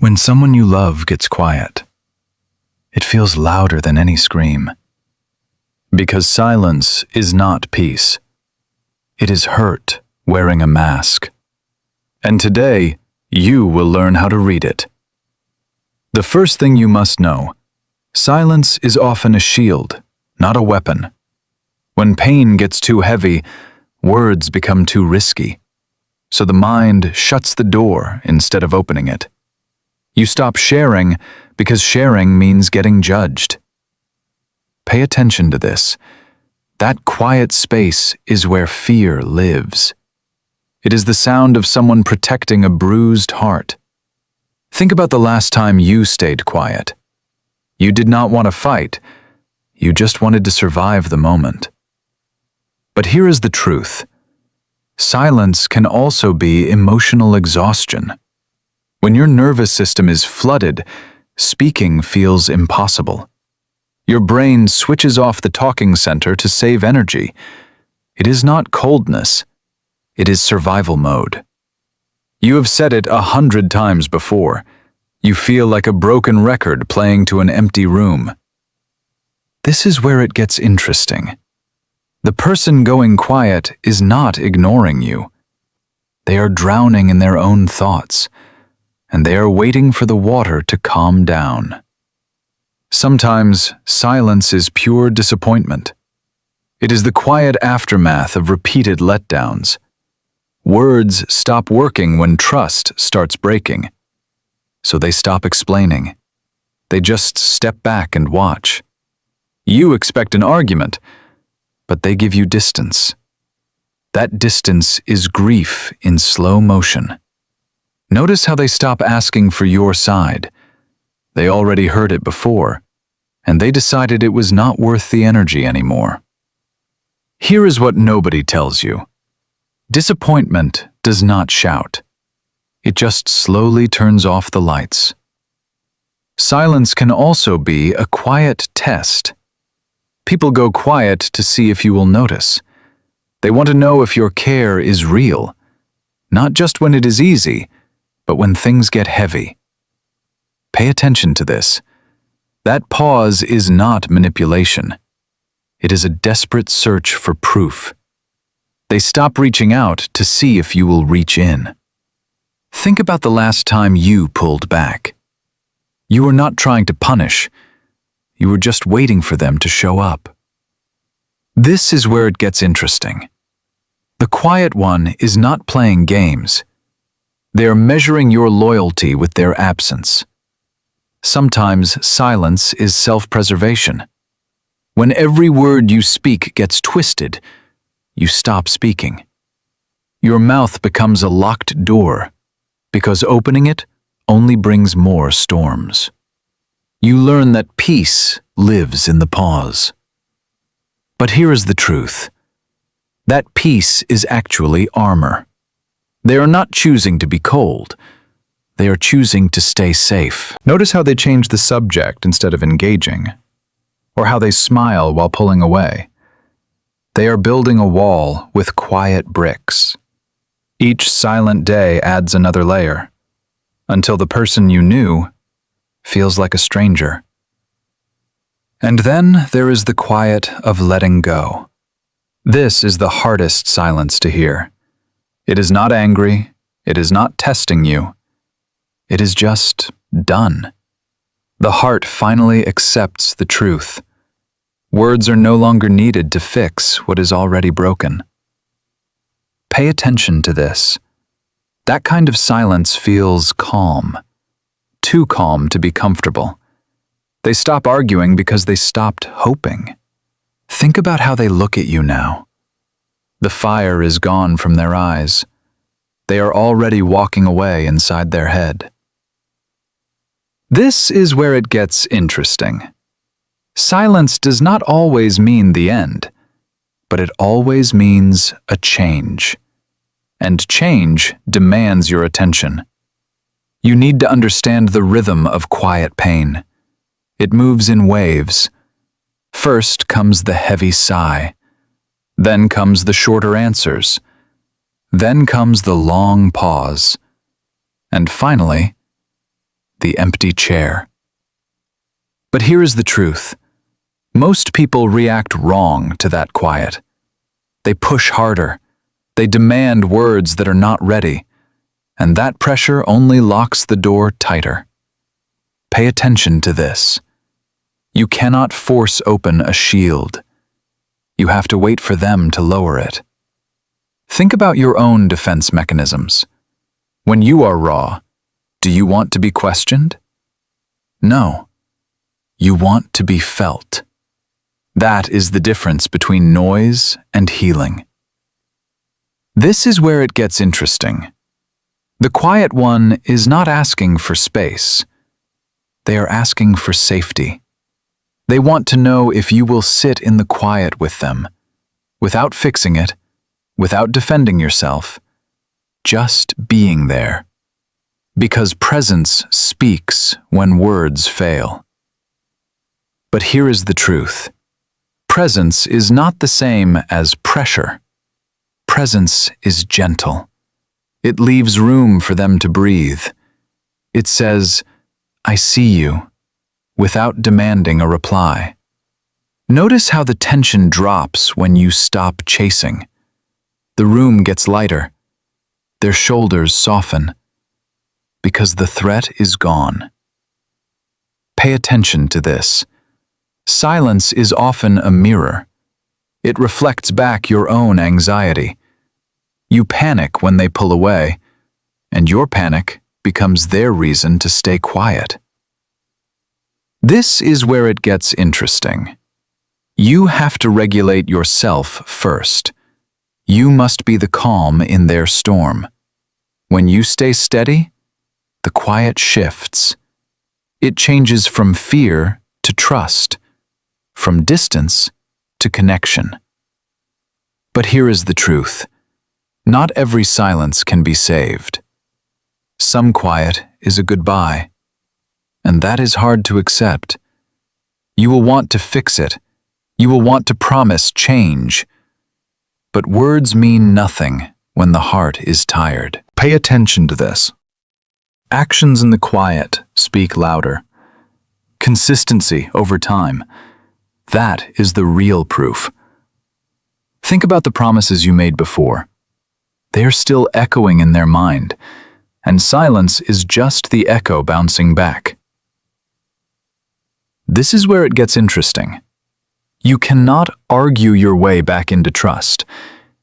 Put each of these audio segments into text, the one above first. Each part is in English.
When someone you love gets quiet, it feels louder than any scream. Because silence is not peace. It is hurt wearing a mask. And today, you will learn how to read it. The first thing you must know, silence is often a shield, not a weapon. When pain gets too heavy, words become too risky. So the mind shuts the door instead of opening it. You stop sharing because sharing means getting judged. Pay attention to this. That quiet space is where fear lives. It is the sound of someone protecting a bruised heart. Think about the last time you stayed quiet. You did not want to fight. You just wanted to survive the moment. But here is the truth. Silence can also be emotional exhaustion. When your nervous system is flooded, speaking feels impossible. Your brain switches off the talking center to save energy. It is not coldness. It is survival mode. You have said it 100 times before. You feel like a broken record playing to an empty room. This is where it gets interesting. The person going quiet is not ignoring you. They are drowning in their own thoughts, and they are waiting for the water to calm down. Sometimes silence is pure disappointment. It is the quiet aftermath of repeated letdowns. Words stop working when trust starts breaking. So they stop explaining. They just step back and watch. You expect an argument, but they give you distance. That distance is grief in slow motion. Notice how they stop asking for your side. They already heard it before, and they decided it was not worth the energy anymore. Here is what nobody tells you. Disappointment does not shout. It just slowly turns off the lights. Silence can also be a quiet test. People go quiet to see if you will notice. They want to know if your care is real, not just when it is easy, but when things get heavy. Pay attention to this. That pause is not manipulation. It is a desperate search for proof. They stop reaching out to see if you will reach in. Think about the last time you pulled back. You were not trying to punish. You were just waiting for them to show up. This is where it gets interesting. The quiet one is not playing games. They are measuring your loyalty with their absence. Sometimes silence is self-preservation. When every word you speak gets twisted, you stop speaking. Your mouth becomes a locked door, because opening it only brings more storms. You learn that peace lives in the pause. But here is the truth. That peace is actually armor. They are not choosing to be cold. They are choosing to stay safe. Notice how they change the subject instead of engaging, or how they smile while pulling away. They are building a wall with quiet bricks. Each silent day adds another layer, until the person you knew feels like a stranger. And then there is the quiet of letting go. This is the hardest silence to hear. It is not angry. It is not testing you. It is just done. The heart finally accepts the truth. Words are no longer needed to fix what is already broken. Pay attention to this. That kind of silence feels calm. Too calm to be comfortable. They stop arguing because they stopped hoping. Think about how they look at you now. The fire is gone from their eyes. They are already walking away inside their head. This is where it gets interesting. Silence does not always mean the end, but it always means a change. And change demands your attention. You need to understand the rhythm of quiet pain. It moves in waves. First comes the heavy sigh. Then comes the shorter answers. Then comes the long pause. And finally, the empty chair. But here is the truth. Most people react wrong to that quiet. They push harder. They demand words that are not ready. And that pressure only locks the door tighter. Pay attention to this. You cannot force open a shield. You have to wait for them to lower it. Think about your own defense mechanisms. When you are raw, do you want to be questioned? No. You want to be felt. That is the difference between noise and healing. This is where it gets interesting. The quiet one is not asking for space. They are asking for safety. They want to know if you will sit in the quiet with them, without fixing it, without defending yourself, just being there. Because presence speaks when words fail. But here is the truth. Presence is not the same as pressure. Presence is gentle. It leaves room for them to breathe. It says, "I see you," without demanding a reply. Notice how the tension drops when you stop chasing. The room gets lighter. Their shoulders soften. Because the threat is gone. Pay attention to this. Silence is often a mirror. It reflects back your own anxiety. You panic when they pull away, and your panic becomes their reason to stay quiet. This is where it gets interesting. You have to regulate yourself first. You must be the calm in their storm. When you stay steady, the quiet shifts. It changes from fear to trust, from distance to connection. But here is the truth. Not every silence can be saved. Some quiet is a goodbye, and that is hard to accept. You will want to fix it. You will want to promise change. But words mean nothing when the heart is tired. Pay attention to this. Actions in the quiet speak louder. Consistency over time. That is the real proof. Think about the promises you made before. They are still echoing in their mind, and silence is just the echo bouncing back. This is where it gets interesting. You cannot argue your way back into trust.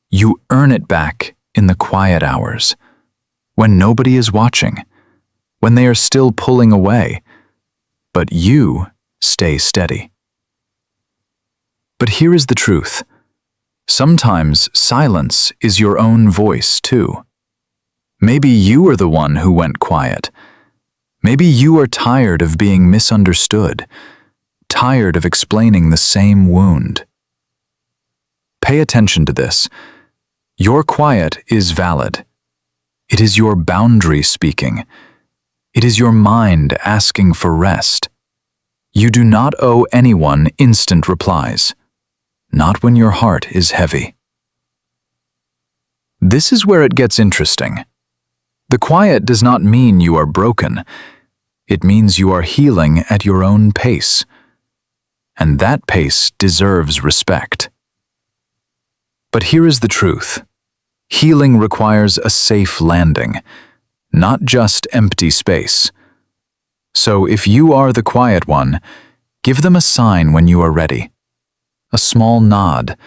You earn it back in the quiet hours, when nobody is watching, when they are still pulling away, but you stay steady. But here is the truth. Sometimes silence is your own voice too. Maybe you are the one who went quiet. Maybe you are tired of being misunderstood, tired of explaining the same wound. Pay attention to this. Your quiet is valid. It is your boundary speaking. It is your mind asking for rest. You do not owe anyone instant replies. Not when your heart is heavy. This is where it gets interesting. The quiet does not mean you are broken. It means you are healing at your own pace. And that pace deserves respect. But here is the truth. Healing requires a safe landing, not just empty space. So if you are the quiet one, give them a sign when you are ready. A small nod,